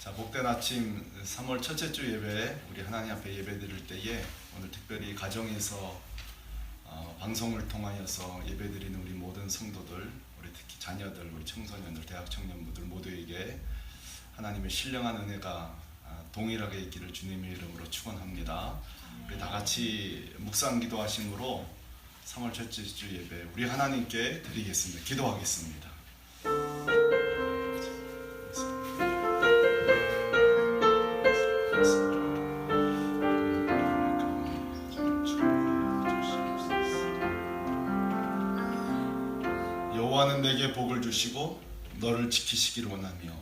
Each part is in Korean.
자, 복된 아침 3월 첫째 주 예배, 우리 하나님 앞에 예배 드릴 때에 오늘 특별히 가정에서 방송을 통하여서 예배 드리는 우리 모든 성도들, 우리 특히 자녀들, 우리 청소년들, 대학 청년부들 모두에게 하나님의 신령한 은혜가 동일하게 있기를 주님의 이름으로 축원합니다. 우리 다 같이 묵상 기도하심으로 3월 첫째 주 예배 우리 하나님께 드리겠습니다. 기도하겠습니다. 여호와는 내게 복을 주시고 너를 지키시기를 원하며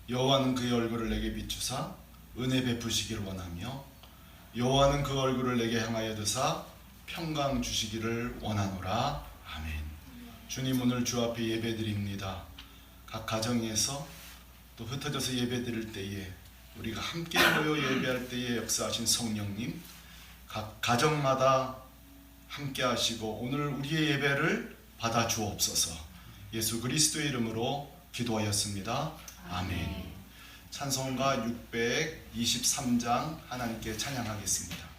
여호와는 그의 얼굴을 내게 비추사 은혜 베푸시기를 원하며 여호와는 그 얼굴을 내게 향하여 드사 평강 주시기를 원하노라. 아멘. 주님, 오늘 주 앞에 예배드립니다. 각 가정에서 또 흩어져서 예배드릴 때에 우리가 함께 모여 예배할 때에 역사하신 성령님, 각 가정마다 함께 하시고 오늘 우리의 예배를 받아 주옵소서. 예수 그리스도의 이름으로 기도하였습니다. 아멘. 찬송가 623장 하나님께 찬양하겠습니다.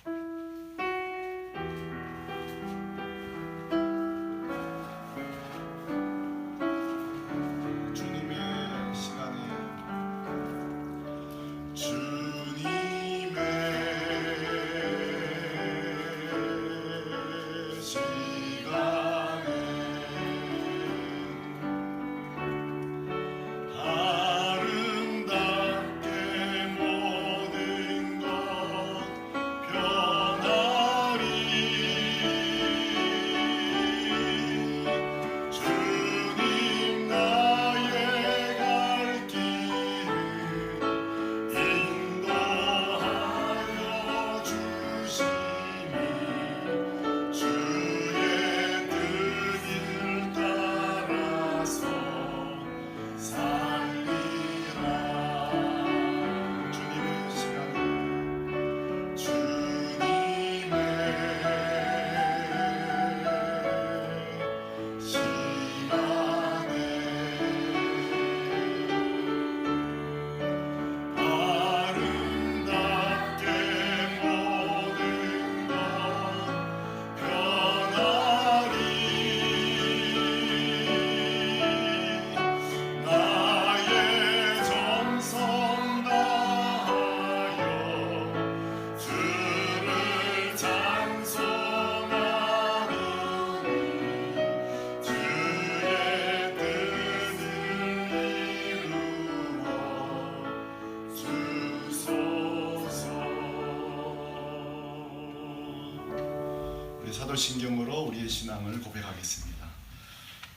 사도신경으로 우리의 신앙을 고백하겠습니다.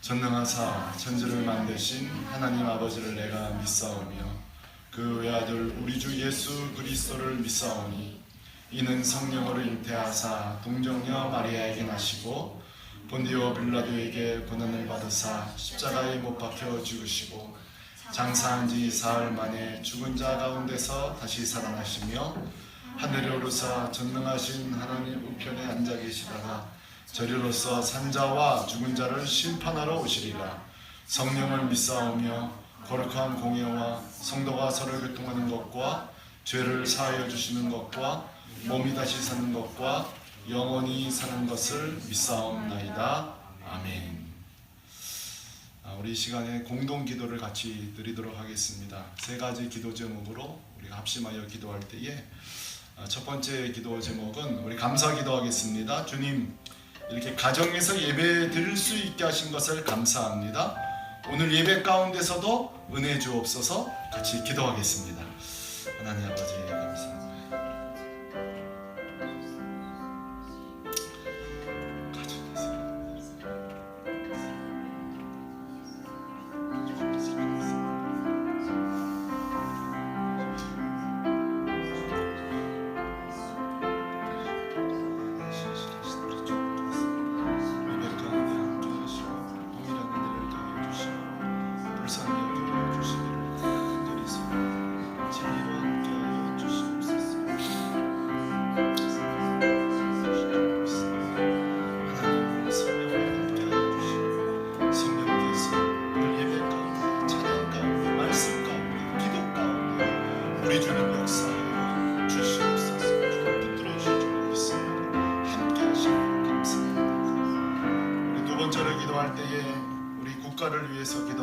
전능하사 천지를 만드신 하나님 아버지를 내가 믿사오며 그 외아들 우리 주 예수 그리스도를 믿사오니 이는 성령으로 잉태하사 동정녀 마리아에게 나시고 본디오 빌라도에게 고난을 받으사 십자가에 못 박혀 죽으시고 장사한 지 사흘 만에 죽은 자 가운데서 다시 살아나시며 하늘에 오르사 전능하신 하나님 우편에 앉아 계시다가 저리로서 산자와 죽은 자를 심판하러 오시리라. 성령을 믿사오며 거룩한 공예와 성도가 서로 교통하는 것과 죄를 사하여 주시는 것과 몸이 다시 사는 것과 영원히 사는 것을 믿사옵나이다. 아멘. 우리 이 시간에 공동 기도를 같이 드리도록 하겠습니다. 세 가지 기도 제목으로 우리가 합심하여 기도할 때에 첫 번째 기도 제목은 우리 감사 기도하겠습니다. 주님, 이렇게 가정에서 예배 드릴 수 있게 하신 것을 감사합니다. 오늘 예배 가운데서도 은혜 주옵소서. 같이 기도하겠습니다. 하나님 아버지 감사합니다.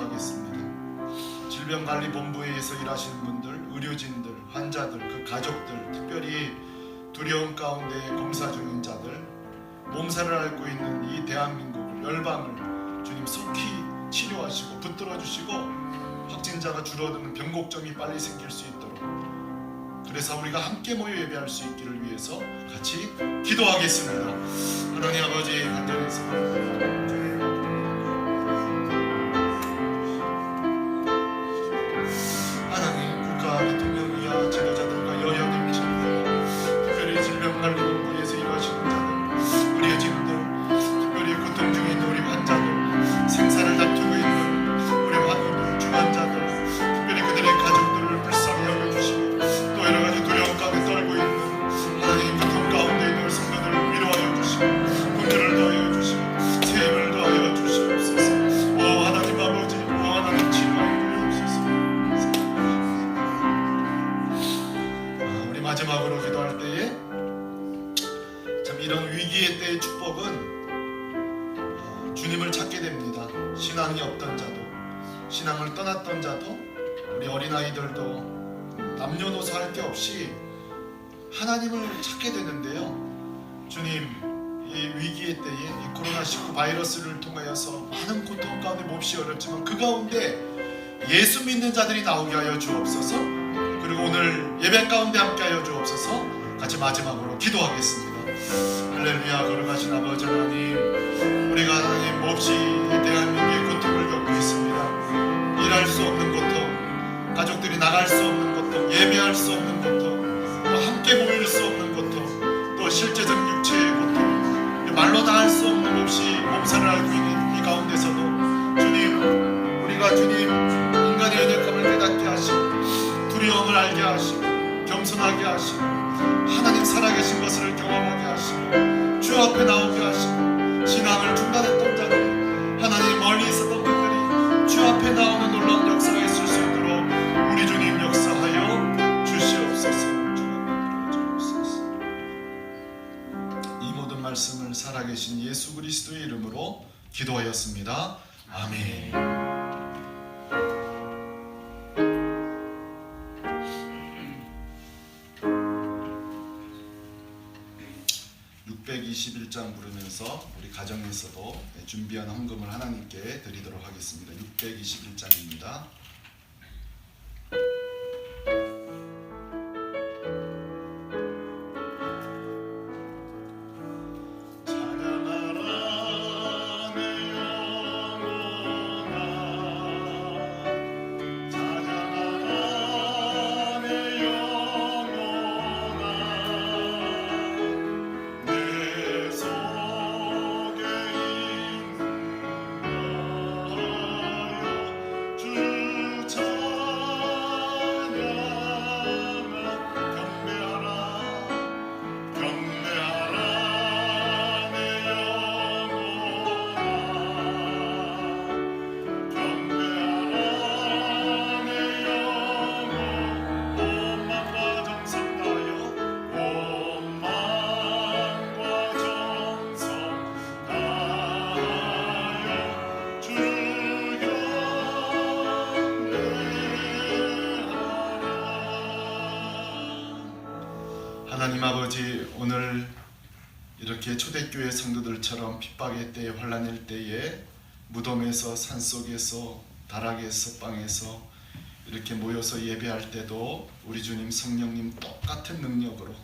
기도하겠습니다. 질병관리본부에서 일하시는 분들, 의료진들, 환자들, 그 가족들, 특별히 두려움 가운데 검사 중인 자들, 몸살을 앓고 있는 이 대한민국을, 열방을 주님 속히 치료하시고 붙들어 주시고 확진자가 줄어드는 변곡점이 빨리 생길 수 있도록, 그래서 우리가 함께 모여 예배할 수 있기를 위해서 같이 기도하겠습니다. 하나님 아버지, 간절해서 하나님, 국가 대통령이야 지도자들과 여야들, 특별히 질병관리본부에서 일하시는 자들, 의료진들, 특별히 고통 중에 있는 우리 환자들, 생사를 다투고 있는 우리 환우들, 중환자들, 특별히 그들의 가족들을 불쌍히 여겨주시고 또 여러가지 두려움 가운데 떨고 있는 하나님 고통 가운데 있는 성도들을 위로하여 주시고 긍휼을 더하여 주시고 새 힘을 더하여 주시옵소서. 오 하나님 아버지, 오 하나님 치료하여 주옵소서. 우리 마지막으로 기도할 때에 참 이런 위기의 때의 축복은 주님을 찾게 됩니다. 신앙이 없던 자도, 신앙을 떠났던 자도, 우리 어린아이들도 남녀노소 할 게 없이 하나님을 찾게 되는데요. 주님, 이 위기의 때에 이 코로나19 바이러스를 통하여서 많은 고통 가운데 몹시 어렵지만 그 가운데 예수 믿는 자들이 나오게 하여 주옵소서. 그리고 오늘 예배 가운데 함께 하여 주옵소서. 같이 마지막으로 기도하겠습니다. 할렐루야. 걸어가신 아버지 하나님, 우리가 하나님 몹시 대한민국의 고통을 겪고 있습니다. 일할 수 없는 고통, 가족들이 나갈 수 없는 고통, 예배할 수 없는 고통, 또 함께 모일 수 없는 고통, 또 실제적 육체의 고통, 말로 다 할 수 없는 몹시 몸살을 앓고 있는 이 가운데서도 주님, 우리가 주님 인간의 연약함을 깨닫게 하시고 두려움을 알게 하시고 겸손하게 하시고 하나님 살아계신 것을 경험하게 하시고 주 앞에 나오게 하시고 신앙을 중단했던 자들이 하나님 멀리 있었던 분들이 주 앞에 나오는 놀라운 역사가 있을 수 있도록 우리 주님 역사하여 주시옵소서. 주옵소서. 이 모든 말씀을 살아계신 예수 그리스도의 이름으로 기도하였습니다. 아멘. 621장 부르면서 우리 가정에서도 준비한 헌금을 하나님께 드리도록 하겠습니다. 621장입니다. 하나님 아버지, 오늘 이렇게 초대교회 성도들처럼 핍박의 때에, 환난일 때에 무덤에서, 산속에서, 다락에서, 방에서 이렇게 모여서 예배할 때도 우리 주님 성령님 똑같은 능력으로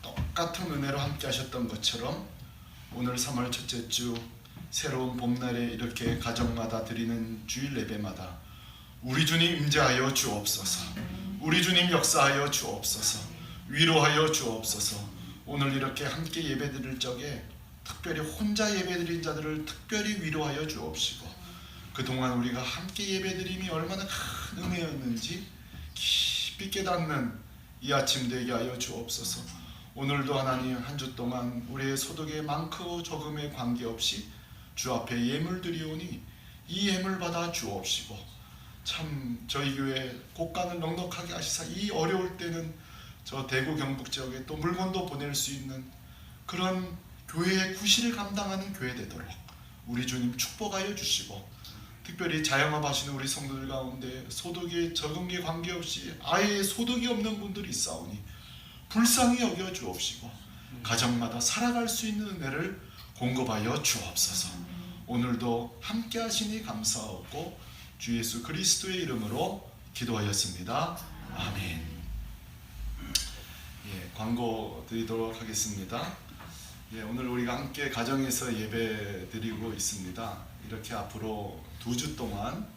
똑같은 은혜로 함께 하셨던 것처럼 오늘 3월 첫째 주 새로운 봄날에 이렇게 가정마다 드리는 주일 예배마다 우리 주님 임재하여 주옵소서. 우리 주님 역사하여 주옵소서. 위로하여 주옵소서. 오늘 이렇게 함께 예배드릴 적에 특별히 혼자 예배드린 자들을 특별히 위로하여 주옵시고 그동안 우리가 함께 예배드림이 얼마나 큰 은혜였는지 깊이 깨닫는 이 아침 되게 하여 주옵소서. 오늘도 하나님 한 주 동안 우리의 소득에 많고 적음에 관계없이 주 앞에 예물 드리오니 이 예물 받아 주옵시고 참 저희 교회 곳간을 넉넉하게 하시사 이 어려울 때는 저 대구 경북 지역에 또 물건도 보낼 수 있는 그런 교회의 구실을 감당하는 교회 되도록 우리 주님 축복하여 주시고 특별히 자영업 하시는 우리 성도들 가운데 소득이 적은 게 관계없이 아예 소득이 없는 분들이 있사오니 불쌍히 여겨 주옵시고 가정마다 살아갈 수 있는 은혜를 공급하여 주옵소서. 오늘도 함께 하시니 감사하고 주 예수 그리스도의 이름으로 기도하였습니다. 아멘. 광고 드리도록 하겠습니다. 오늘 우리가 함께 가정에서 예배 드리고 있습니다. 이렇게 앞으로 2주 동안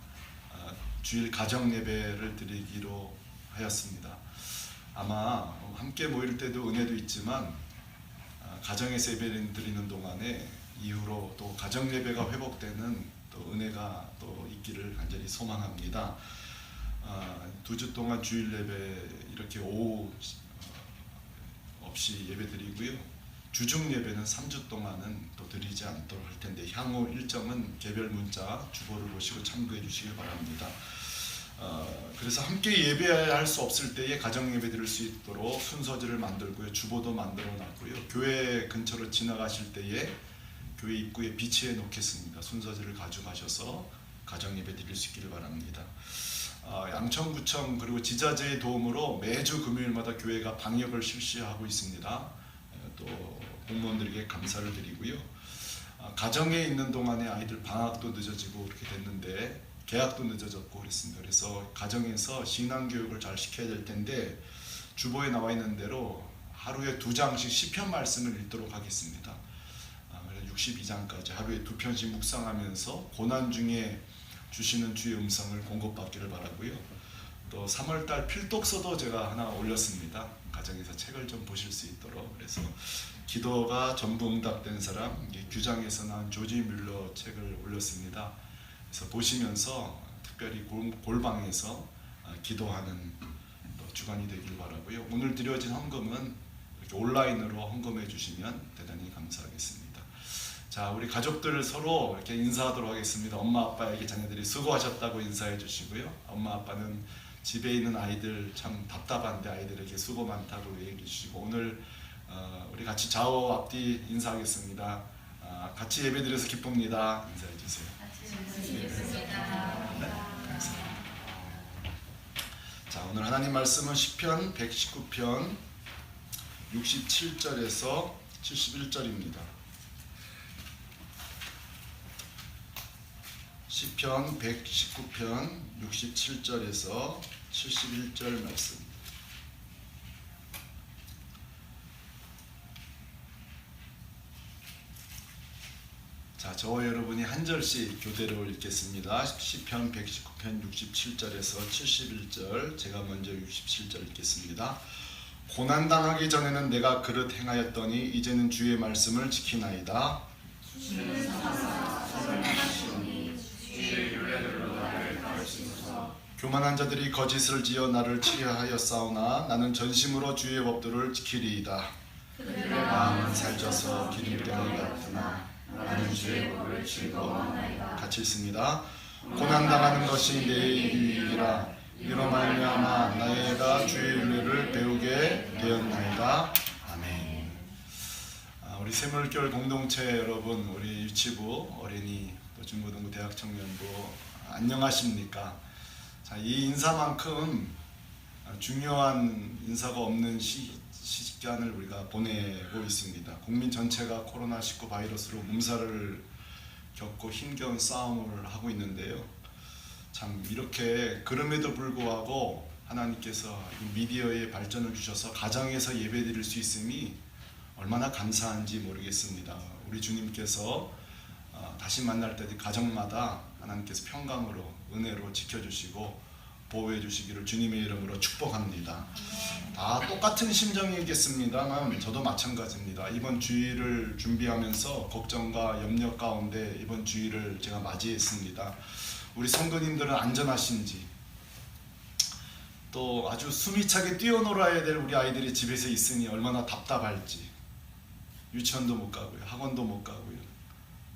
주일 가정 예배를 드리기로 하였습니다. 아마 함께 모일 때도 은혜도 있지만 가정에서 예배를 드리는 동안에 이후로 또 가정 예배가 회복되는 또 은혜가 또 있기를 간절히 소망합니다. 2주 동안 주일 예배 이렇게 오후 없이 예배 드리고요. 주중 예배는 3주 동안은 또 드리지 않도록 할 텐데 향후 일정은 개별 문자 주보를 보시고 참고해 주시길 바랍니다. 그래서 함께 예배할 수 없을 때에 가정 예배 드릴 수 있도록 순서지를 만들고요. 주보도 만들어 놨고요. 교회 근처로 지나가실 때에 교회 입구에 비치해 놓겠습니다. 순서지를 가져가셔서 가정 예배 드릴 수 있기를 바랍니다. 양천구청 그리고 지자체의 도움으로 매주 금요일마다 교회가 방역을 실시하고 있습니다. 또 공무원들에게 감사를 드리고요. 가정에 있는 동안에 아이들 방학도 늦어지고 그렇게 됐는데 개학도 늦어졌고 그랬습니다. 그래서 가정에서 신앙교육을 잘 시켜야 될 텐데 주보에 나와 있는 대로 하루에 2장씩 시편 말씀을 읽도록 하겠습니다. 62장까지 하루에 2편씩 묵상하면서 고난 중에 주시는 주의 음성을 공급받기를 바라고요. 또 3월달 필독서도 제가 하나 올렸습니다. 가정에서 책을 좀 보실 수 있도록. 그래서 기도가 전부 응답된 사람, 규장에서 나온 조지 뮬러 책을 올렸습니다. 그래서 보시면서 특별히 골방에서 기도하는 주간이 되길 바라고요. 오늘 드려진 헌금은 이렇게 온라인으로 헌금해 주시면 대단히 감사하겠습니다. 자, 우리 가족들 서로 이렇게 인사하도록 하겠습니다. 엄마 아빠에게 자녀들이 수고하셨다고 인사해 주시고요. 엄마 아빠는 집에 있는 아이들 참 답답한데 아이들에게 수고 많다고 얘기해 주시고 오늘 우리 같이 좌우 앞뒤 인사하겠습니다. 같이 예배드려서 기쁩니다. 인사해 주세요. 자, 오늘 하나님 말씀은 시편 119편 67절에서 71절입니다. 시편 119편 67절에서 71절 말씀. 자, 저와 여러분이 한 절씩 교대로 읽겠습니다. 시편 119편 67절에서 71절, 제가 먼저 67절 읽겠습니다. 고난당하기 전에는 내가 그릇 행하였더니 이제는 주의 말씀을 지키나이다. 교만한 자들이 거짓을 지어 나를 치려하였사오나 나는 전심으로 주의 법도를 지키리이다. 그들의 마음은 살쪄서 기름병이 같으나 나는 주의 법을 즐거워하나이다. 같이 읽습니다. 고난당하는 것이 내 유익이라 이로 말미암아 나의 주의 윤례를 배우게 되었나이다. 아멘. 우리 샘물교회 공동체 여러분, 우리 유치부, 어린이, 또 중고등부, 대학청년부 안녕하십니까? 자, 이 인사만큼 중요한 인사가 없는 시간을 우리가 보내고 있습니다. 국민 전체가 코로나19 바이러스로 몸살을 겪고 힘겨운 싸움을 하고 있는데요. 참 이렇게 그럼에도 불구하고 하나님께서 미디어의 발전을 주셔서 가정에서 예배드릴 수 있음이 얼마나 감사한지 모르겠습니다. 우리 주님께서 다시 만날 때 가정마다 하나님께서 평강으로 은혜로 지켜주시고 보호해 주시기를 주님의 이름으로 축복합니다. 다 똑같은 심정이겠습니다만 저도 마찬가지입니다. 이번 주일을 준비하면서 걱정과 염려 가운데 이번 주일을 제가 맞이했습니다. 우리 성도님들은 안전하신지, 또 아주 숨이 차게 뛰어놀아야 될 우리 아이들이 집에서 있으니 얼마나 답답할지, 유치원도 못 가고요, 학원도 못 가고요,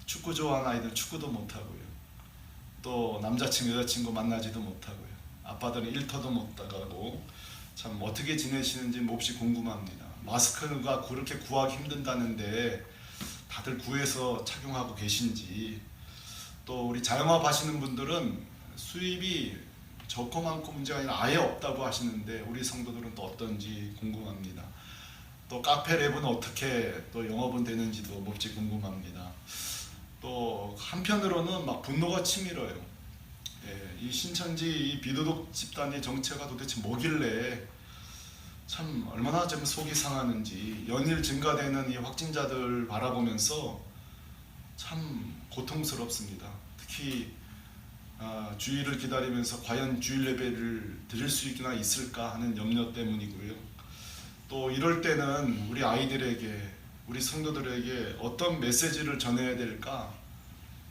축구 좋아하는 아이들 축구도 못 하고요, 또 남자친구 여자친구 만나지도 못하고요, 아빠들은 일터도 못 나가고 참 어떻게 지내시는지 몹시 궁금합니다. 마스크가 그렇게 구하기 힘든다는데 다들 구해서 착용하고 계신지, 또 우리 자영업 하시는 분들은 수입이 적고 많고 문제가 아니라 아예 없다고 하시는데 우리 성도들은 또 어떤지 궁금합니다. 또 카페 랩은 어떻게 또 영업은 되는지도 몹시 궁금합니다. 또 한편으로는 막 분노가 치밀어요. 이 신천지 이 비도덕 집단의 정체가 도대체 뭐길래 참 얼마나 좀 속이 상하는지, 연일 증가되는 이 확진자들 바라보면서 참 고통스럽습니다. 특히 주일을 기다리면서 과연 주일 예배를 드릴 수 있을까 하는 염려 때문이고요. 또 이럴 때는 우리 아이들에게, 우리 성도들에게 어떤 메시지를 전해야 될까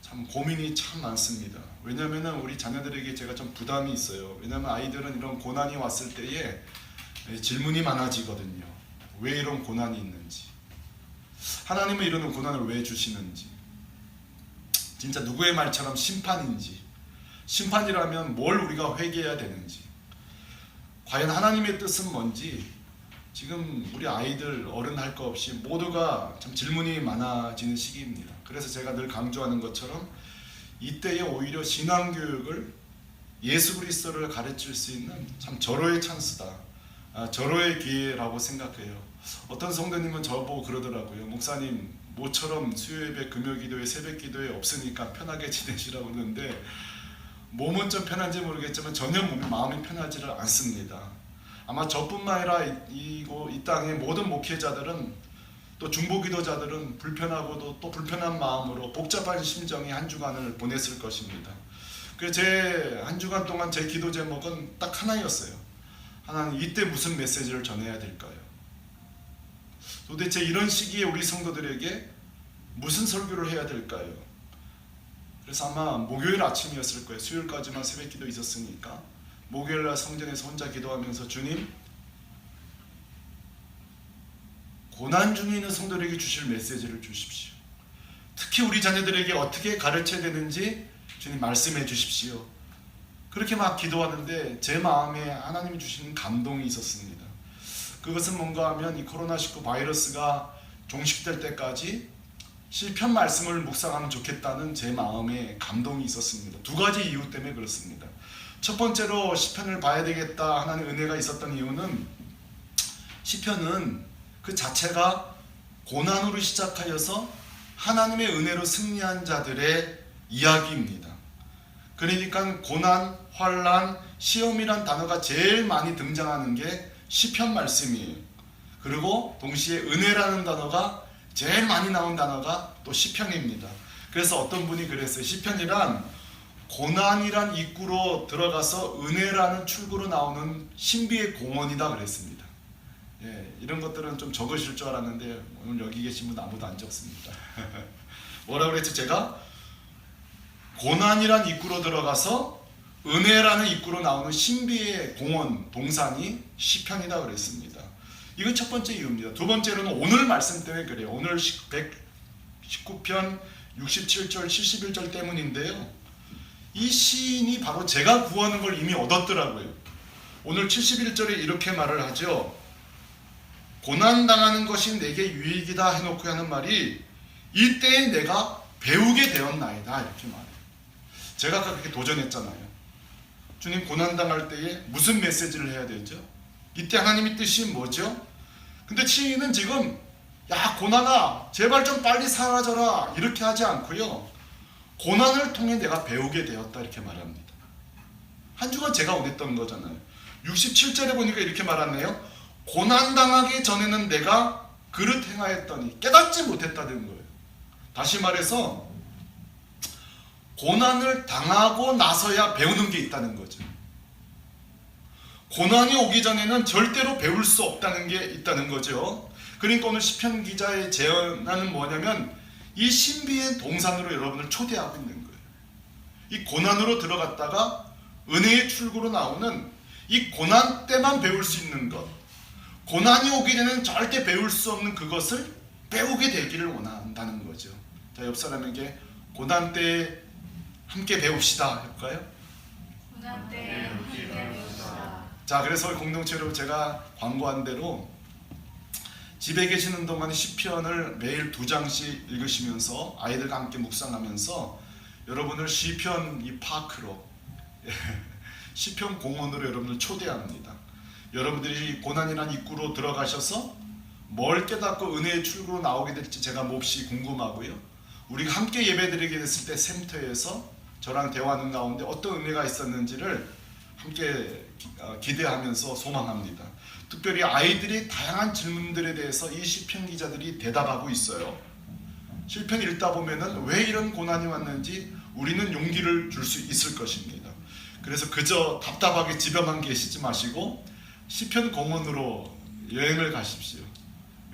참 고민이 참 많습니다. 왜냐하면 우리 자녀들에게 제가 좀 부담이 있어요. 왜냐하면 아이들은 이런 고난이 왔을 때에 질문이 많아지거든요. 왜 이런 고난이 있는지, 하나님은 이런 고난을 왜 주시는지, 진짜 누구의 말처럼 심판인지, 심판이라면 뭘 우리가 회개해야 되는지, 과연 하나님의 뜻은 뭔지, 지금 우리 아이들 어른 할 거 없이 모두가 참 질문이 많아지는 시기입니다. 그래서 제가 늘 강조하는 것처럼 이때에 오히려 신앙교육을, 예수 그리스도를 가르칠 수 있는 참 절호의 찬스다, 절호의 기회라고 생각해요. 어떤 성도님은 저보고 그러더라고요. 목사님, 모처럼 수요예배, 금요기도회, 새벽기도회 없으니까 편하게 지내시라고 그러는데 몸은 좀 편한지 모르겠지만 전혀 마음이 편하지를 않습니다. 아마 저뿐만 아니라 이 땅의 모든 목회자들은, 또 중보기도자들은 불편하고도 또 불편한 마음으로 복잡한 심정이 한 주간을 보냈을 것입니다. 그래서 제 한 주간 동안 제 기도 제목은 딱 하나였어요. 하나님, 이때 무슨 메시지를 전해야 될까요? 도대체 이런 시기에 우리 성도들에게 무슨 설교를 해야 될까요? 그래서 아마 목요일 아침이었을 거예요. 수요일까지만 새벽기도 있었으니까 목요일날 성전에서 혼자 기도하면서, 주님, 고난 중에 있는 성도들에게 주실 메시지를 주십시오. 특히 우리 자녀들에게 어떻게 가르쳐야 되는지 주님 말씀해 주십시오. 그렇게 막 기도하는데 제 마음에 하나님이 주시는 감동이 있었습니다. 그것은 뭔가 하면 이 코로나19 바이러스가 종식될 때까지 시편 말씀을 묵상하면 좋겠다는 제 마음에 감동이 있었습니다. 두 가지 이유 때문에 그렇습니다. 첫 번째로 시편을 봐야 되겠다 하나님 은혜가 있었던 이유는, 시편은 그 자체가 고난으로 시작하여서 하나님의 은혜로 승리한 자들의 이야기입니다. 그러니까 고난, 환난, 시험이란 단어가 제일 많이 등장하는 게 시편 말씀이에요. 그리고 동시에 은혜라는 단어가 제일 많이 나온 단어가 또 시편입니다. 그래서 어떤 분이 그랬어요. 시편이란 고난이란 입구로 들어가서 은혜라는 출구로 나오는 신비의 공원이다 그랬습니다. 이런 것들은 좀 적으실 줄 알았는데 오늘 여기 계신 분 아무도 안 적습니다. 뭐라고 그랬죠? 제가 고난이란 입구로 들어가서 은혜라는 입구로 나오는 신비의 공원, 동산이 시편이다 그랬습니다. 이건 첫 번째 이유입니다. 두 번째로는 오늘 말씀 때문에 그래요. 오늘 119편 67절 71절 때문인데요. 이 시인이 바로 제가 구하는 걸 이미 얻었더라고요. 오늘 71절에 이렇게 말을 하죠. 고난당하는 것이 내게 유익이다 해놓고 하는 말이, 이때에 내가 배우게 되었나이다 이렇게 말해요. 제가 아까 그렇게 도전했잖아요. 주님, 고난당할 때에 무슨 메시지를 해야 되죠? 이때 하나님의 뜻이 뭐죠? 근데 시인은 지금, 야 고난아 제발 좀 빨리 사라져라 이렇게 하지 않고요, 고난을 통해 내가 배우게 되었다 이렇게 말합니다. 한 주간 제가 원했던 거잖아요. 67절에 보니까 이렇게 말하네요. 고난당하기 전에는 내가 그릇 행하였더니 깨닫지 못했다는 거예요. 다시 말해서 고난을 당하고 나서야 배우는 게 있다는 거죠. 고난이 오기 전에는 절대로 배울 수 없다는 게 있다는 거죠. 그러니까 오늘 시편 기자의 제언은 뭐냐면, 이 신비의 동산으로 여러분을 초대하고 있는 거예요. 이 고난으로 들어갔다가 은혜의 출구로 나오는 이 고난 때만 배울 수 있는 것, 고난이 오기 전에는 절대 배울 수 없는 그것을 배우게 되기를 원한다는 거죠. 자, 옆 사람에게 고난 때 함께 배웁시다 해볼까요? 고난 때 함께 배웁시다. 자, 그래서 공동체로 제가 광고한 대로 집에 계시는 동안 시편을 매일 2장씩 읽으시면서 아이들과 함께 묵상하면서 여러분을 시편 이 파크로 시편 공원으로 여러분을 초대합니다. 여러분들이 고난이란 입구로 들어가셔서 뭘 깨닫고 은혜의 출구로 나오게 될지 제가 몹시 궁금하고요. 우리가 함께 예배드리게 됐을 때 샘터에서 저랑 대화하는 가운데 어떤 은혜가 있었는지를 함께 기대하면서 소망합니다. 특별히 아이들이 다양한 질문들에 대해서 이 시편 기자들이 대답하고 있어요. 시편 읽다 보면은 왜 이런 고난이 왔는지 우리는 용기를 줄 수 있을 것입니다. 그래서 그저 답답하게 집에만 계시지 마시고 시편 공원으로 여행을 가십시오.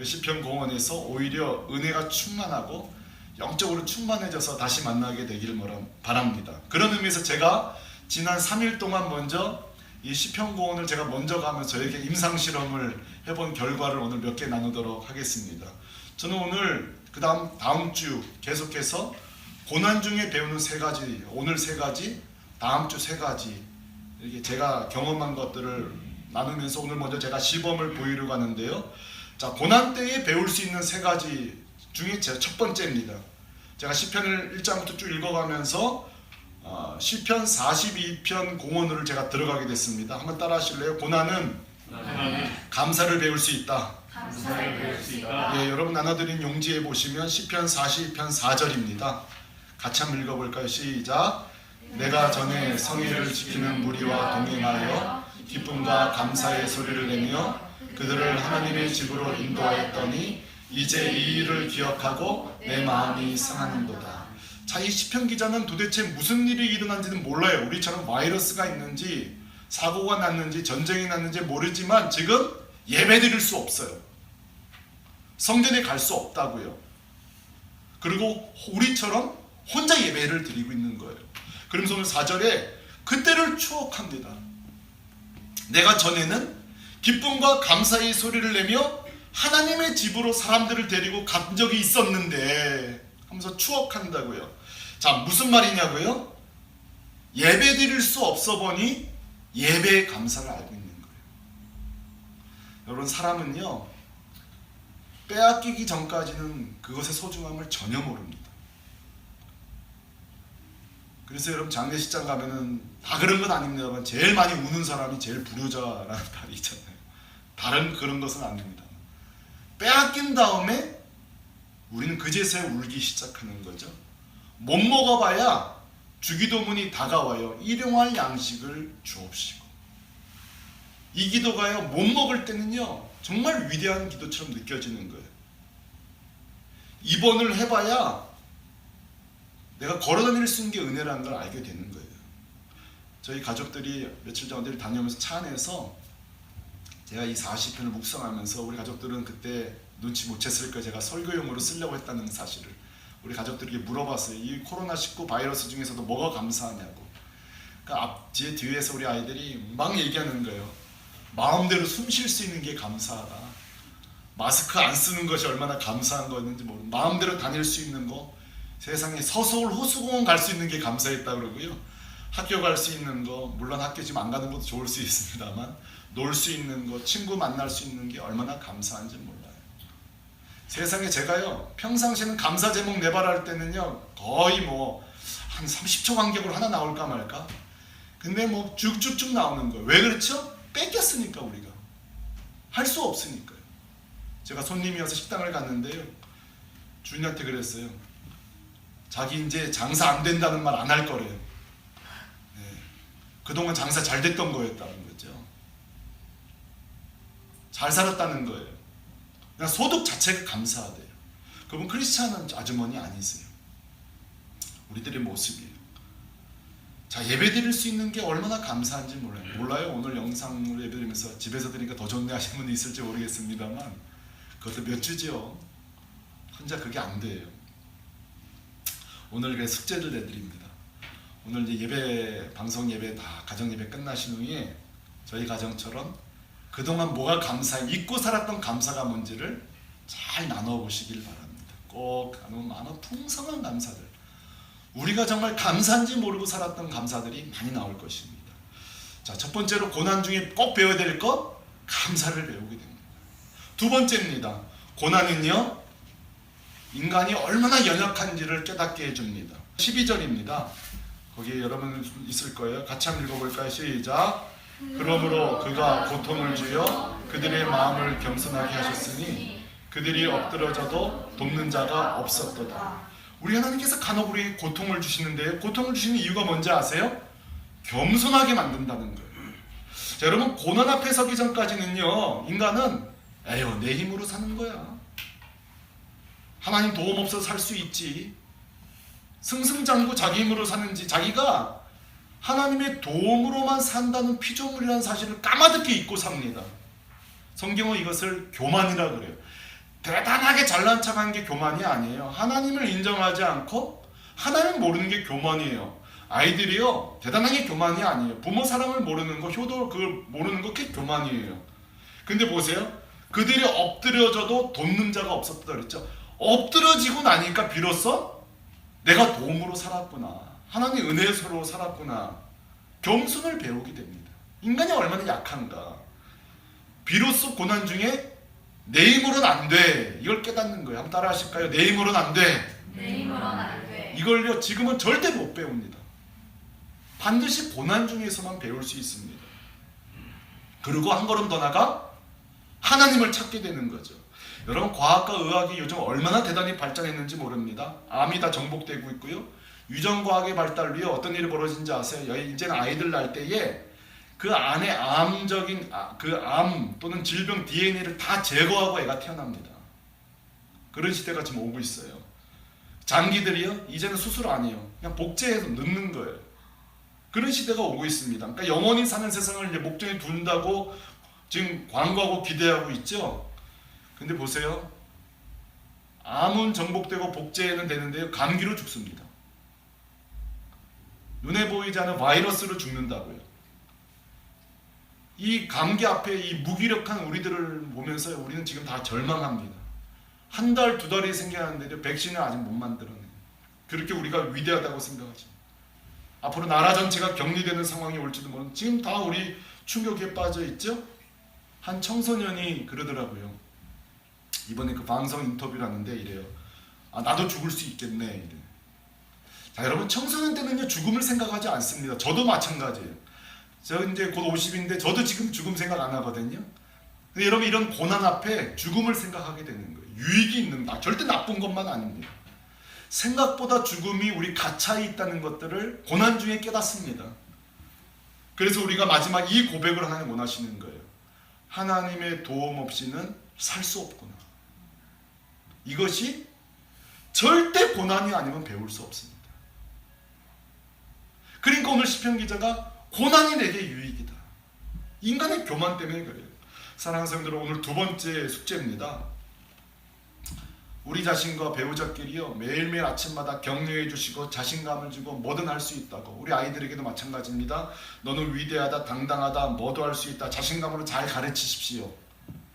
시편 공원에서 오히려 은혜가 충만하고 영적으로 충만해져서 다시 만나게 되길 바랍니다. 그런 의미에서 제가 지난 3일 동안 먼저 이 시편 공원을 제가 먼저 가면서 저에게 임상 실험을 해본 결과를 오늘 몇 개 나누도록 하겠습니다. 저는 오늘 다음 주 계속해서 고난 중에 배우는 3가지, 오늘 3가지, 다음 주 3가지 이렇게 제가 경험한 것들을 나누면서 오늘 먼저 제가 시범을 보이려고 하는데요. 자, 고난 때에 배울 수 있는 3가지 중에 제 첫 번째입니다. 제가 시편을 1장부터 쭉 읽어가면서 시편 42편 공원으로 제가 들어가게 됐습니다. 한번 따라 하실래요? 고난은 감사를 배울 수 있다. 예, 여러분 나눠드린 용지에 보시면 시편 42편 4절입니다. 같이 한번 읽어볼까요? 시작. 내가 전에 성의를 지키는 무리와 동행하여 기쁨과 감사의 소리를 내며 그들을 하나님의 집으로 인도하였더니 이제 이 일을 기억하고 내 마음이 상하는도다. 자, 이 시편 기자는 도대체 무슨 일이 일어난지는 몰라요. 우리처럼 바이러스가 있는지 사고가 났는지 전쟁이 났는지 모르지만 지금 예배드릴 수 없어요. 성전에 갈 수 없다고요. 그리고 우리처럼 혼자 예배를 드리고 있는 거예요. 그러면서 오늘 4절에 그때를 추억합니다. 내가 전에는 기쁨과 감사의 소리를 내며 하나님의 집으로 사람들을 데리고 간 적이 있었는데 하면서 추억한다고요. 자, 무슨 말이냐고요? 예배 드릴 수 없어 보니 예배의 감사를 알고 있는 거예요. 여러분, 사람은요 빼앗기기 전까지는 그것의 소중함을 전혀 모릅니다. 그래서 여러분 장례식장 가면은 다 그런 건 아닙니다만 제일 많이 우는 사람이 제일 불효자라는 말이 있잖아요. 다른 그런 것은 아닙니다. 빼앗긴 다음에 우리는 그제서야 울기 시작하는 거죠. 못 먹어봐야 주기도문이 다가와요. 일용할 양식을 주옵시고. 이 기도가요 못 먹을 때는요 정말 위대한 기도처럼 느껴지는 거예요. 입원을 해봐야 내가 걸어다닐 수 있는 게 은혜라는 걸 알게 되는 거예요. 저희 가족들이 며칠 전에 다녀오면서 차 안에서 제가 이 40편을 묵상하면서 우리 가족들은 그때 눈치 못 챘을 거예요. 제가 설교용으로 쓰려고 했다는 사실을 우리 가족들에게 물어봤어요. 이 코로나19 바이러스 중에서도 뭐가 감사하냐고. 그러니까 뒤에서 우리 아이들이 막 얘기하는 거예요. 마음대로 숨 쉴 수 있는 게 감사하다. 마스크 안 쓰는 것이 얼마나 감사한 거였는지 모르고 마음대로 다닐 수 있는 거, 세상에 서서울 호수공원 갈 수 있는 게 감사했다 그러고요. 학교 갈 수 있는 거, 물론 학교 지금 안 가는 것도 좋을 수 있습니다만 놀 수 있는 거, 친구 만날 수 있는 게 얼마나 감사한지 몰라요. 세상에 제가요 평상시에는 감사 제목 내발할 때는요 거의 뭐 한 30초 간격으로 하나 나올까 말까. 근데 뭐 쭉쭉쭉 나오는 거예요. 왜 그렇죠? 뺏겼으니까. 우리가 할 수 없으니까요. 제가 손님이어서 식당을 갔는데요 주인한테 그랬어요. 자기 이제 장사 안 된다는 말 안 할 거래요. 네. 그동안 장사 잘 됐던 거였다는 거죠. 잘 살았다는 거예요. 그냥 소득 자체가 감사하대요. 그분 크리스찬 아주머니 아니세요. 우리들의 모습이에요. 자, 예배 드릴 수 있는 게 얼마나 감사한지 몰라요. 오늘 영상으로 예배 드리면서 집에서 드리니까 더 좋네 하시는 분이 있을지 모르겠습니다만 그것도 몇 주죠. 혼자 그게 안 돼요. 오늘 그래서 숙제를 내드립니다. 오늘 이제 예배, 방송 예배 다 가정 예배 끝나신 후에 저희 가정처럼 그동안 뭐가 감사해, 잊고 살았던 감사가 뭔지를 잘 나눠보시길 바랍니다. 꼭 많은 풍성한 감사들, 우리가 정말 감사한지 모르고 살았던 감사들이 많이 나올 것입니다. 자, 첫 번째로 고난 중에 꼭 배워야 될 것, 감사를 배우게 됩니다. 두 번째입니다. 고난은요 인간이 얼마나 연약한지를 깨닫게 해줍니다. 12절입니다. 거기에 여러분 있을 거예요. 같이 한번 읽어볼까요? 시작. 그러므로 그가 고통을 주여 그들의 마음을 겸손하게 하셨으니 그들이 엎드러져도 돕는 자가 없었도다. 우리 하나님께서 간혹 우리에게 고통을 주시는데요. 고통을 주시는 이유가 뭔지 아세요? 겸손하게 만든다는 거예요. 자, 여러분, 고난 앞에 서기 전까지는요, 인간은 에휴, 내 힘으로 사는 거야. 하나님 도움 없어서 살 수 있지. 승승장구 자기 힘으로 사는지, 자기가 하나님의 도움으로만 산다는 피조물이라는 사실을 까마득히 잊고 삽니다. 성경은 이것을 교만이라 그래요. 대단하게 잘난 척한 게 교만이 아니에요. 하나님을 인정하지 않고 하나님을 모르는 게 교만이에요. 아이들이요, 대단하게 교만이 아니에요. 부모 사랑을 모르는 거, 효도 그걸 모르는 거, 그게 교만이에요. 근데 보세요. 그들이 엎드려져도 돕는 자가 없었다 그랬죠. 엎드려지고 나니까 비로소 내가 도움으로 살았구나. 하나님 은혜서로 살았구나. 겸손을 배우게 됩니다. 인간이 얼마나 약한가. 비로소 고난 중에 내 힘으로는 안 돼. 이걸 깨닫는 거예요. 한번 따라 하실까요? 내 힘으로는 안 돼. 내 힘으로는 안 돼. 이걸요, 지금은 절대 못 배웁니다. 반드시 고난 중에서만 배울 수 있습니다. 그리고 한 걸음 더 나가 하나님을 찾게 되는 거죠. 여러분, 과학과 의학이 요즘 얼마나 대단히 발전했는지 모릅니다. 암이 다 정복되고 있고요. 유전과학의 발달로 어떤 일이 벌어진지 아세요? 이제는 아이들 날 때에 그 안에 암적인 그 암 또는 질병 DNA를 다 제거하고 애가 태어납니다. 그런 시대가 지금 오고 있어요. 장기들이요, 이제는 수술 안 해요. 그냥 복제해서 넣는 거예요. 그런 시대가 오고 있습니다. 그러니까 영원히 사는 세상을 이제 목전에 둔다고 지금 광고하고 기대하고 있죠. 근데 보세요. 암은 정복되고 복제는 되는데요, 감기로 죽습니다. 눈에 보이지 않는 바이러스로 죽는다고요. 이 감기 앞에 이 무기력한 우리들을 보면서 우리는 지금 다 절망합니다. 한 달, 두 달이 생겨났는데도 백신을 아직 못 만들어내요. 그렇게 우리가 위대하다고 생각하죠. 앞으로 나라 전체가 격리되는 상황이 올지도 모르는, 지금 다 우리 충격에 빠져 있죠. 한 청소년이 그러더라고요. 이번에 그 방송 인터뷰를 하는데 이래요. 나도 죽을 수 있겠네. 이래. 자, 여러분, 청소년 때는요, 죽음을 생각하지 않습니다. 저도 마찬가지예요. 저 이제 곧 50인데 저도 지금 죽음 생각 안 하거든요. 근데 여러분, 이런 고난 앞에 죽음을 생각하게 되는 거예요. 유익이 있는, 절대 나쁜 것만 아닙니다. 생각보다 죽음이 우리 가차에 있다는 것들을 고난 중에 깨닫습니다. 그래서 우리가 마지막 이 고백을 하나님 원하시는 거예요. 하나님의 도움 없이는 살 수 없구나. 이것이 절대 고난이 아니면 배울 수 없습니다. 그러니까 오늘 시편 기자가 고난이 내게 유익이다. 인간의 교만 때문에 그래요. 사랑하는 성도들, 오늘 두 번째 숙제입니다. 우리 자신과 배우자끼리요, 매일매일 아침마다 격려해 주시고 자신감을 주고 뭐든 할 수 있다고. 우리 아이들에게도 마찬가지입니다. 너는 위대하다, 당당하다, 뭐도 할 수 있다. 자신감으로 잘 가르치십시오.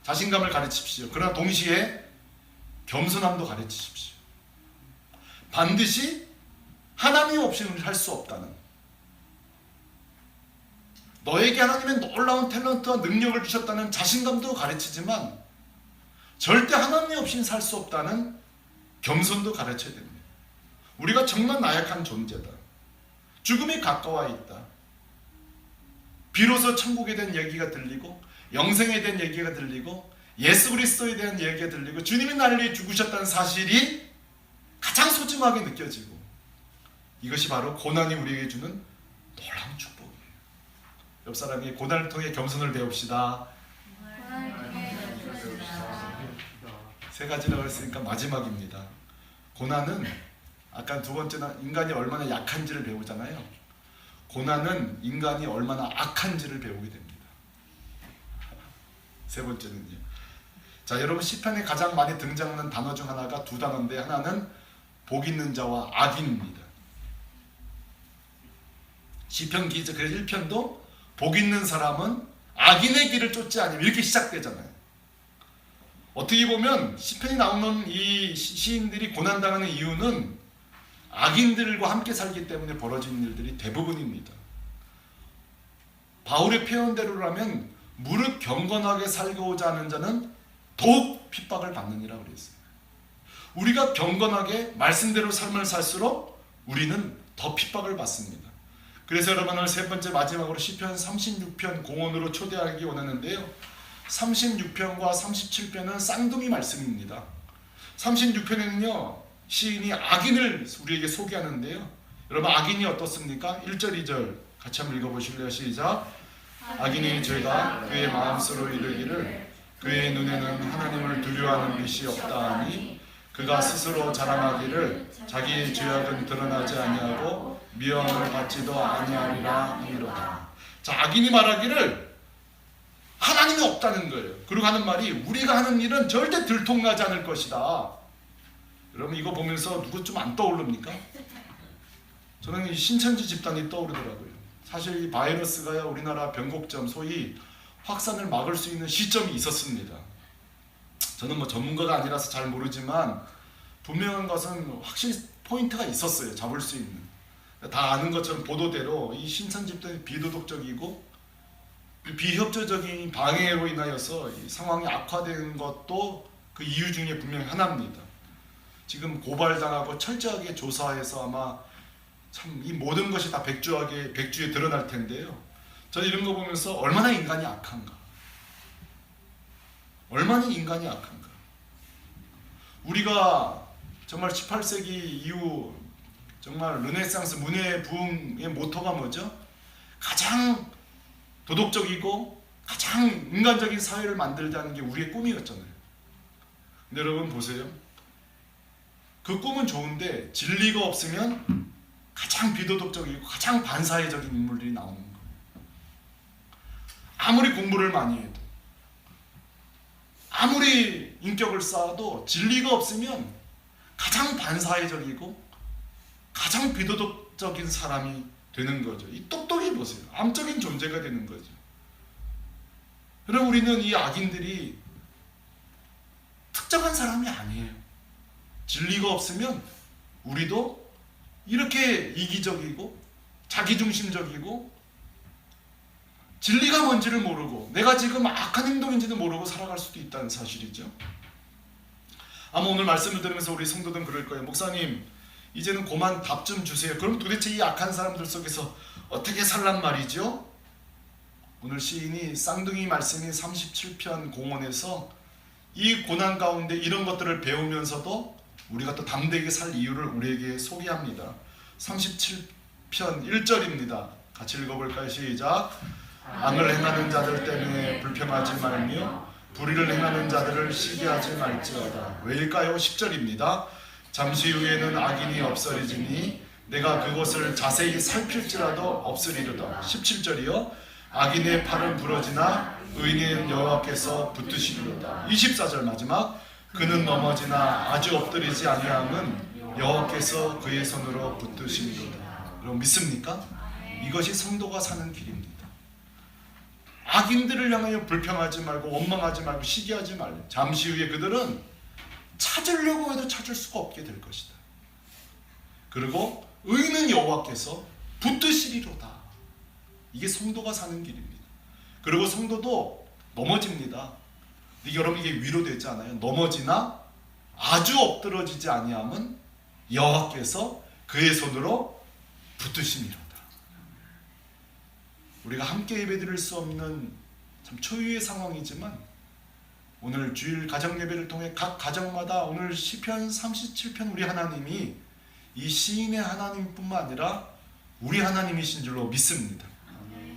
자신감을 가르치십시오. 그러나 동시에 겸손함도 가르치십시오. 반드시 하나님 없이는 할 수 없다는, 너에게 하나님의 놀라운 탤런트와 능력을 주셨다는 자신감도 가르치지만 절대 하나님 없이는 살 수 없다는 겸손도 가르쳐야 됩니다. 우리가 정말 나약한 존재다. 죽음이 가까워 있다. 비로소 천국에 대한 얘기가 들리고 영생에 대한 얘기가 들리고 예수 그리스도에 대한 얘기가 들리고 주님이 나를 위해 죽으셨다는 사실이 가장 소중하게 느껴지고, 이것이 바로 고난이 우리에게 주는 놀라운 축복이에요. 옆 사람이 고난을 통해 겸손을 배웁시다. 세 가지라고 했으니까 마지막입니다. 고난은 아까 두 번째는 인간이 얼마나 약한지를 배우잖아요. 고난은 인간이 얼마나 악한지를 배우게 됩니다. 세 번째는요. 자, 여러분, 시편에 가장 많이 등장하는 단어 중 하나가 두 단어인데, 하나는 복 있는 자와 악인입니다. 시편 기자 그래서 1편도 복 있는 사람은 악인의 길을 쫓지 않으면 이렇게 시작되잖아요. 어떻게 보면 시편이 나오는 이 시인들이 고난당하는 이유는 악인들과 함께 살기 때문에 벌어진 일들이 대부분입니다. 바울의 표현대로라면 무릇 경건하게 살고자 하는 자는 더욱 핍박을 받느니라 그랬어요. 우리가 경건하게 말씀대로 삶을 살수록 우리는 더 핍박을 받습니다. 그래서 여러분 오늘 세 번째 마지막으로 시편 36편 공헌으로 초대하기 원하는데요. 36편과 37편은 쌍둥이 말씀입니다. 36편에는요 시인이 악인을 우리에게 소개하는데요. 여러분 악인이 어떻습니까? 1절 2절 같이 한번 읽어보실래요? 시작. 악인의 죄가 그의 마음속으로 이르기를 그의 눈에는 하나님을 두려워하는 빛이 없다 하니 그가 스스로 자랑하기를 자기의 죄악은 드러나지 아니하고 미움을 받지도 아니하리라 하니로다. 자, 악인이 말하기를 하나님이 없다는 거예요. 그리고 하는 말이 우리가 하는 일은 절대 들통나지 않을 것이다. 여러분 이거 보면서 누구 좀 안 떠오릅니까? 저는 이 신천지 집단이 떠오르더라고요. 사실 이 바이러스가요 우리나라 변곡점 소위 확산을 막을 수 있는 시점이 있었습니다. 저는 뭐 전문가가 아니라서 잘 모르지만 분명한 것은 확실히 포인트가 있었어요. 잡을 수 있는. 다 아는 것처럼 보도대로 이 신천 집단이 비도덕적이고 비협조적인 방해로 인하여서 이 상황이 악화되는 것도 그 이유 중에 분명히 하나입니다. 지금 고발당하고 철저하게 조사해서 아마 참 이 모든 것이 다 백주에 드러날 텐데요. 저는 이런 거 보면서 얼마나 인간이 악한가. 얼마나 인간이 악한가. 우리가 정말 18세기 이후 정말 르네상스 문예 부흥의 모토가 뭐죠? 가장 도덕적이고 가장 인간적인 사회를 만들자는 게 우리의 꿈이었잖아요. 근데 여러분 보세요. 그 꿈은 좋은데 진리가 없으면 가장 비도덕적이고 가장 반사회적인 인물들이 나오는 거예요. 아무리 공부를 많이 해도 아무리 인격을 쌓아도 진리가 없으면 가장 반사회적이고 가장 비도덕적인 사람이 되는 거죠. 이 똑똑히 보세요. 암적인 존재가 되는 거죠. 여러분 우리는 이 악인들이 특정한 사람이 아니에요. 진리가 없으면 우리도 이렇게 이기적이고 자기중심적이고 진리가 뭔지를 모르고 내가 지금 악한 행동인지도 모르고 살아갈 수도 있다는 사실이죠. 아마 오늘 말씀을 들으면서 우리 성도들은 그럴 거예요. 목사님 이제는 그만 답 좀 주세요. 그럼 도대체 이 악한 사람들 속에서 어떻게 살란 말이죠? 오늘 시인이 쌍둥이 말씀인 37편 공헌에서 이 고난 가운데 이런 것들을 배우면서도 우리가 또 담대하게 살 이유를 우리에게 소개합니다. 37편 1절입니다. 같이 읽어볼까요? 시작. 악을 행하는 자들 때문에 불평하지 말며 불의를 행하는 자들을 시기하지 말지어다. 왜일까요? 10절입니다. 잠시 후에는 악인이 없어지니 내가 그것을 자세히 살필지라도 없으리로다. 17절이요. 악인의 팔은 부러지나 의인의 여호와께서 붙드시리로다. 24절 마지막. 그는 넘어지나 아주 엎드리지 아니함은 여호와께서 그의 손으로 붙드시리로다. 여러분 믿습니까? 이것이 성도가 사는 길입니다. 악인들을 향하여 불평하지 말고 원망하지 말고 시기하지 말고 잠시 후에 그들은 찾으려고 해도 찾을 수가 없게 될 것이다. 그리고 의인은 여호와께서 붙드시리로다. 이게 성도가 사는 길입니다. 그리고 성도도 넘어집니다. 근데 여러분 이게 위로되지 않아요? 넘어지나 아주 엎드러지지 아니함은 여호와께서 그의 손으로 붙드심이로다. 우리가 함께 예배드릴 수 없는 참 초유의 상황이지만 오늘 주일 가정 예배를 통해 각 가정마다 오늘 시편 37편 우리 하나님이 이 시인의 하나님뿐만 아니라 우리 하나님이신 줄로 믿습니다.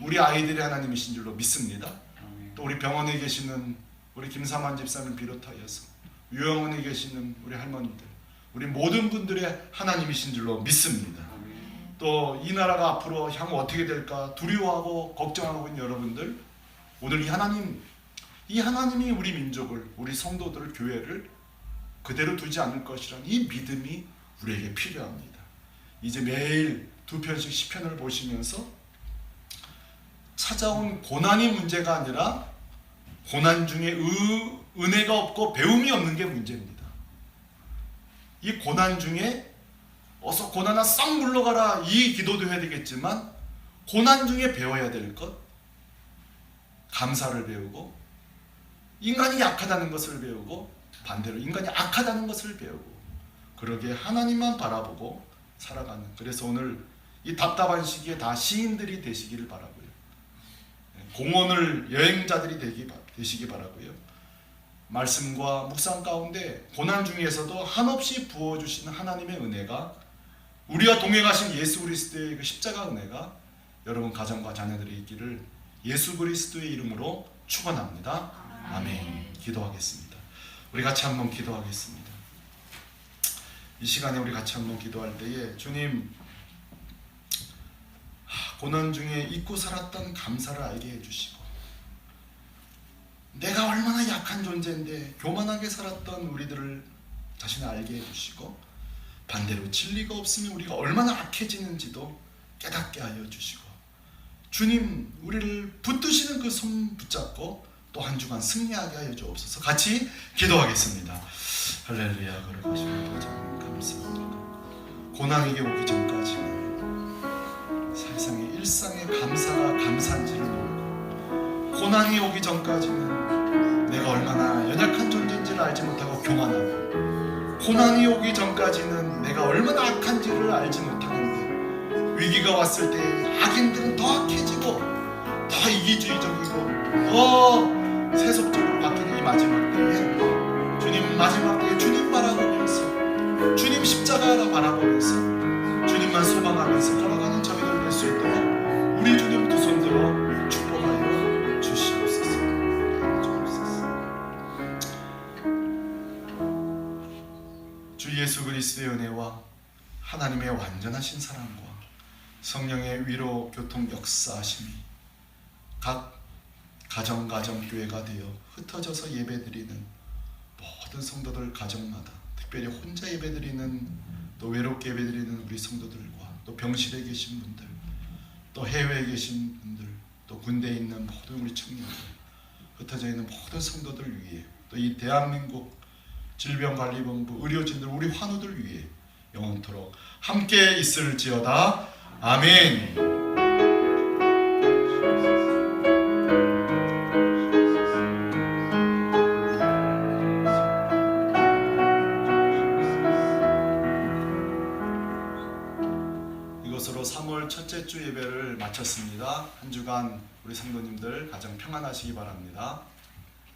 우리 아이들의 하나님이신 줄로 믿습니다. 또 우리 병원에 계시는 우리 김사만 집사님을 비롯하여서 유영원에 계시는 우리 할머니들 우리 모든 분들의 하나님이신 줄로 믿습니다. 또 이 나라가 앞으로 향후 어떻게 될까 두려워하고 걱정하고 있는 여러분들 오늘 이 하나님이 우리 민족을 우리 성도들을 교회를 그대로 두지 않을 것이라는 이 믿음이 우리에게 필요합니다. 이제 매일 2편씩 시편을 보시면서 찾아온 고난이 문제가 아니라 고난 중에 은혜가 없고 배움이 없는 게 문제입니다. 이 고난 중에 어서 고난아 싹 물러가라 이 기도도 해야 되겠지만 고난 중에 배워야 될 것 감사를 배우고 인간이 약하다는 것을 배우고 반대로 인간이 악하다는 것을 배우고 그러게 하나님만 바라보고 살아가는, 그래서 오늘 이 답답한 시기에 다 시인들이 되시기를 바라고요. 공원을 여행자들이 되시기 바라고요. 말씀과 묵상 가운데 고난 중에서도 한없이 부어주시는 하나님의 은혜가, 우리와 동행하신 예수 그리스도의 그 십자가 은혜가 여러분 가정과 자녀들이 있기를 예수 그리스도의 이름으로 축원합니다. 아멘. 기도하겠습니다. 우리 같이 한번 기도하겠습니다. 이 시간에 우리 같이 한번 기도할 때에 주님, 고난 중에 잊고 살았던 감사를 알게 해주시고, 내가 얼마나 약한 존재인데 교만하게 살았던 우리들을 자신을 알게 해주시고, 반대로 진리가 없으면 우리가 얼마나 악해지는지도 깨닫게 하여 주시고, 주님 우리를 붙드시는 그 손 붙잡고 또 한 주간 승리하게 하여 주옵소서. 같이 기도하겠습니다. 할렐루야. 걸어가시는 도장 감사합니다. 고난에게 오기 전까지는 세상의 일상의 감사가 감사인지를 모르고, 고난이 오기 전까지는 내가 얼마나 연약한 존재인지를 알지 못하고 교만하고, 고난이 오기 전까지는 내가 얼마나 악한지를 알지 못하는데, 위기가 왔을 때 악인들은 더 악해지고 더 이기주의적이고 더 세속적으로 바뀌는 이 마지막 때에, 주님 마지막 때에 주님 바라보면서, 주님 십자가를 바라보면서 주님만 소망하면서 걸어가는 저희들 될 수 있도록 우리 주님 두 손 들어 축복하여 주시옵소서. 주 예수 그리스도의 은혜와 하나님의 완전하신 사랑과 성령의 위로 교통 역사하심이 각 가정 교회가 되어 흩어져서 예배드리는 모든 성도들 가정마다, 특별히 혼자 예배드리는, 또 외롭게 예배드리는 우리 성도들과, 또 병실에 계신 분들, 또 해외에 계신 분들, 또 군대에 있는 모든 우리 청년들, 흩어져 있는 모든 성도들 위해, 또 이 대한민국 질병관리본부 의료진들, 우리 환우들 위해 영원토록 함께 있을지어다. 아멘. 이것으로 3월 첫째 주 예배를 마쳤습니다. 한 주간 우리 성도님들 가정 평안하시기 바랍니다.